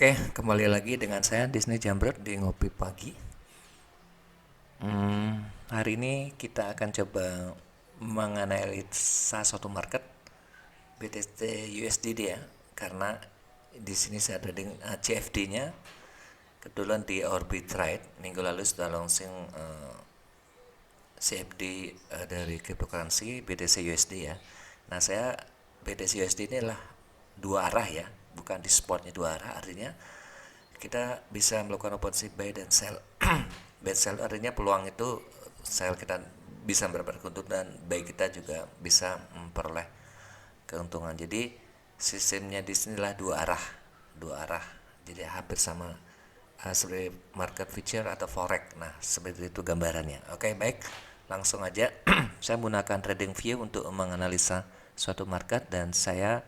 Oke, kembali lagi dengan saya Disney Jambret di Ngopi Pagi. Hari ini kita akan coba menganalisa suatu market BTC USDD ya, karena di sini saya trading CFD-nya kebetulan di Orbit Trade minggu lalu sudah launching CFD dari cryptocurrency BTC USD ya. Nah, saya BTC USD ini adalah dua arah ya, bukan di spotnya dua arah, artinya kita bisa melakukan operasi buy dan sell. Buy sell artinya peluang itu sell kita bisa mendapat keuntungan dan buy kita juga bisa memperoleh keuntungan. Jadi sistemnya di sinilah dua arah. Jadi hampir sama seperti market future atau forex. Nah, seperti itu gambarannya. Oke, baik. Langsung aja saya menggunakan trading view untuk menganalisa suatu market dan saya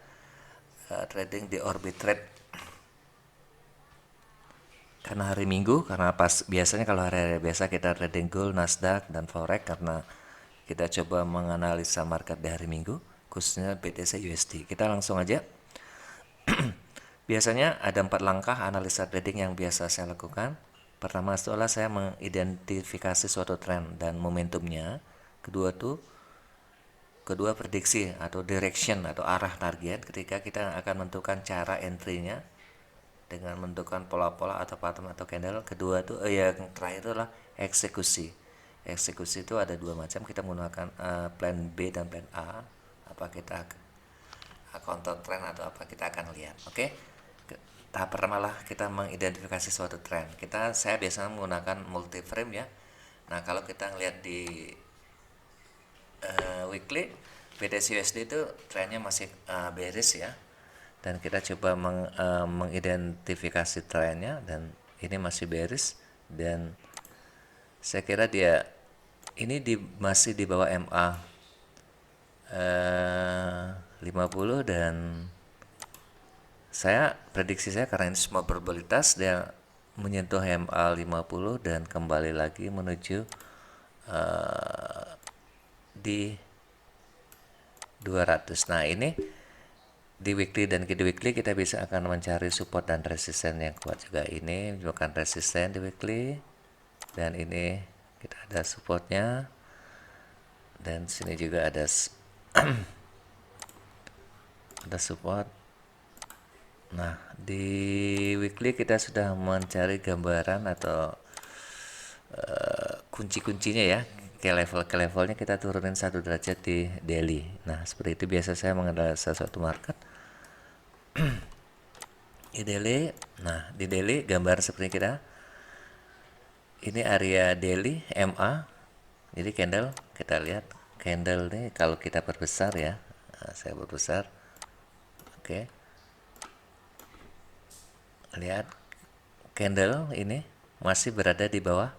trading di Orbit Trade karena hari Minggu, karena pas biasanya kalau hari-hari biasa kita trading gold, Nasdaq, dan forex, karena kita coba menganalisa market di hari Minggu khususnya BTC USD. Kita langsung aja. Biasanya ada 4 langkah analisa trading yang biasa saya lakukan. Pertama adalah saya mengidentifikasi suatu tren dan momentumnya. Kedua prediksi atau direction atau arah target ketika kita akan menentukan cara entry-nya dengan menentukan pola-pola atau pattern atau candle. Kedua tuh yang terakhir itu adalah eksekusi. Eksekusi itu ada dua macam, kita menggunakan plan B dan plan A. Apa kita counter trend atau apa, kita akan lihat. Oke. Tahap pertama lah kita mengidentifikasi suatu tren. Saya biasanya menggunakan multi frame ya. Nah, kalau kita ngelihat di weekly BTC USD itu trennya masih bearish ya, dan kita coba mengidentifikasi trennya dan ini masih bearish, dan saya kira dia ini masih di bawah MA 50, dan prediksi saya karena ini semua probabilitas dia menyentuh MA 50 dan kembali lagi menuju di 200. Nah, ini di weekly dan di weekly kita bisa akan mencari support dan resisten yang kuat juga. Ini bukan resisten di weekly, dan ini kita ada supportnya, dan sini juga ada ada support. Nah, di weekly kita sudah mencari gambaran atau kunci-kuncinya ya. Ke levelnya kita turunin 1 derajat di daily. Nah, seperti itu biasa saya menganalisa suatu market di daily. Nah, di daily gambar seperti ini area daily MA. Jadi candle, kita lihat candle nih kalau kita perbesar ya. Nah, saya perbesar. Oke. Lihat candle ini masih berada di bawah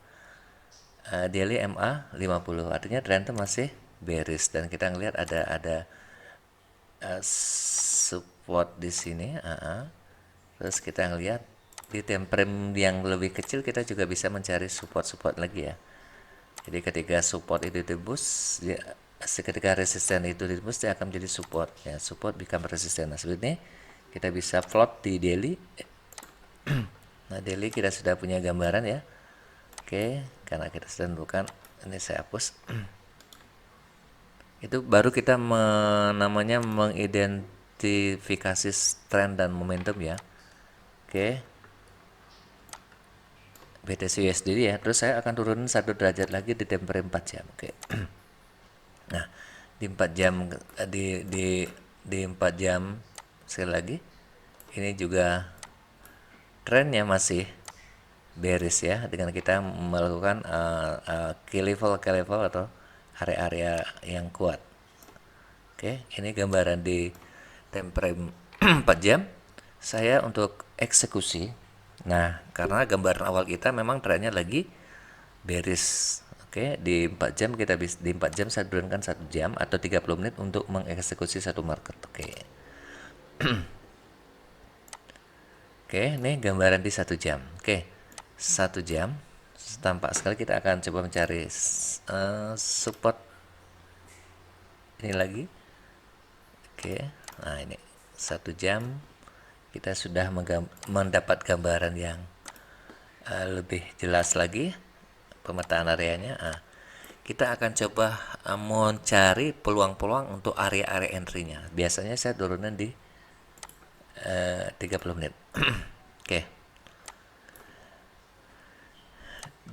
daily MA 50. Artinya tren itu masih bearish, dan kita ngelihat ada support di sini. Terus kita ngelihat di time frame yang lebih kecil kita juga bisa mencari support lagi ya. Jadi ketika support itu ditembus, ketika resisten itu ditembus, dia akan menjadi support ya. Support become resisten. Nah, seperti ini kita bisa plot di daily. Nah, daily kita sudah punya gambaran ya. Oke, karena kita sudah tentukan, ini saya hapus. Itu baru kita namanya mengidentifikasi tren dan momentum ya. Oke, BTC USD ya. Terus saya akan turunin 1 derajat lagi di temper 4 jam. Oke. Nah, di 4 jam di 4 jam sekali lagi ini juga trennya masih bearish ya, dengan kita melakukan key level atau area-area yang kuat. Oke, ini gambaran di time frame 4 jam. Saya untuk eksekusi. Nah, karena gambaran awal kita memang trennya lagi bearish. Oke, di 4 jam di 4 jam saya turunkan 1 jam atau 30 menit untuk mengeksekusi satu market. Oke. Oke, ini gambaran di 1 jam. Oke, 1 jam. Tampak sekali kita akan coba mencari support ini lagi. Oke, nah ini 1 jam kita sudah mendapat gambaran yang lebih jelas lagi pemetaan areanya. Kita akan coba mencari peluang-peluang untuk area-area entry-nya. Biasanya saya turunin di 30 menit. Oke.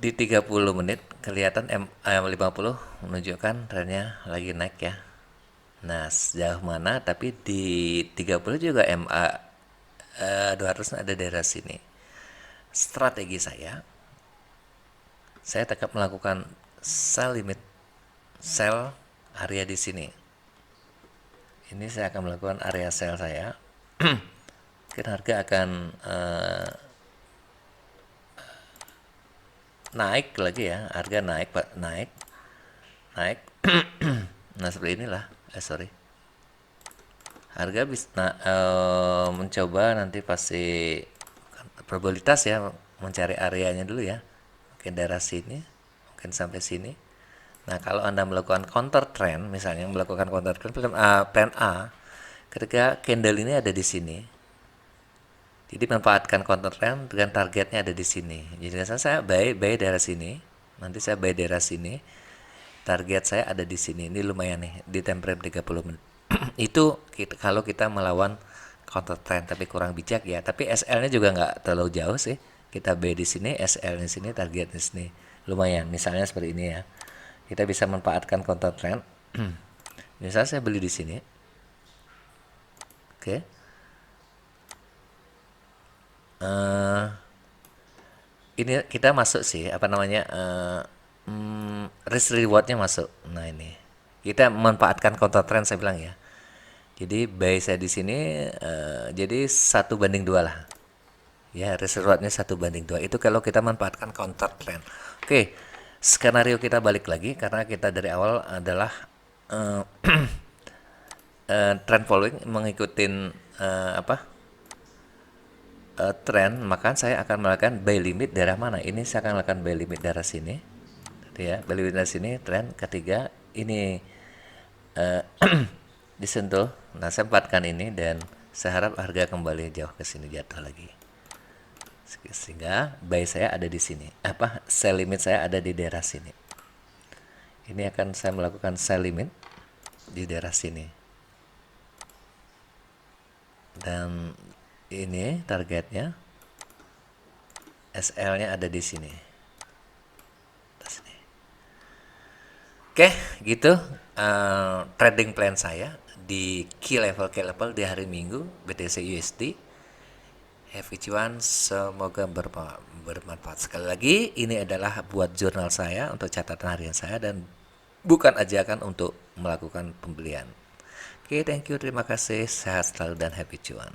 Di 30 menit kelihatan M50 menunjukkan trennya lagi naik ya. Nah, sejauh mana, tapi di 30 juga MA 200 ada daerah sini. Strategi saya tetap melakukan sell limit, sell area di sini. Ini saya akan melakukan area sell saya. Mungkin harga akan naik lagi ya, harga naik Pak, naik. Nah seperti inilah, sorry. Harga bisa mencoba nanti pasti probabilitas ya, mencari areanya dulu ya. Mungkin daerah sini, mungkin sampai sini. Nah kalau Anda melakukan counter trend, misalnya melakukan counter trend plan A, ketika candle ini ada di sini, jadi manfaatkan counter trend dengan targetnya ada di sini. Jadi saya buy daerah sini, nanti saya buy daerah sini, target saya ada di sini. Ini lumayan nih di time frame 30 menit. Itu kalau kita melawan counter trend, tapi kurang bijak ya. Tapi SL-nya juga nggak terlalu jauh sih. Kita buy di sini, SL di sini, target di sini. Lumayan. Misalnya seperti ini ya. Kita bisa manfaatkan counter trend. Misalnya saya beli di sini. Oke. Ini kita masuk sih, apa namanya? Risk rewardnya masuk. Nah ini kita manfaatkan counter trend saya bilang ya. Jadi buy saya di sini jadi 1:2 lah. Ya, risk rewardnya 1:2. Itu kalau kita manfaatkan counter trend. Oke, skenario kita balik lagi karena kita dari awal adalah trend following, mengikutin trend, maka saya akan melakukan buy limit daerah mana? Ini saya akan melakukan buy limit daerah sini. Ya, buy limit daerah sini, trend ketiga ini disentuh. Nah, saya empatkan ini dan saya harap harga kembali jauh ke sini, jatuh lagi. Sehingga buy saya ada di sini. Sell limit saya ada di daerah sini. Ini akan saya melakukan sell limit di daerah sini. Dan ini targetnya, SL-nya ada di sini. Oke, gitu trading plan saya di key level di hari Minggu BTC USD. Have a cuan, semoga bermanfaat. Sekali lagi, ini adalah buat jurnal saya untuk catatan harian saya dan bukan ajakan untuk melakukan pembelian. Oke, thank you, terima kasih, sehat selalu dan happy cuan.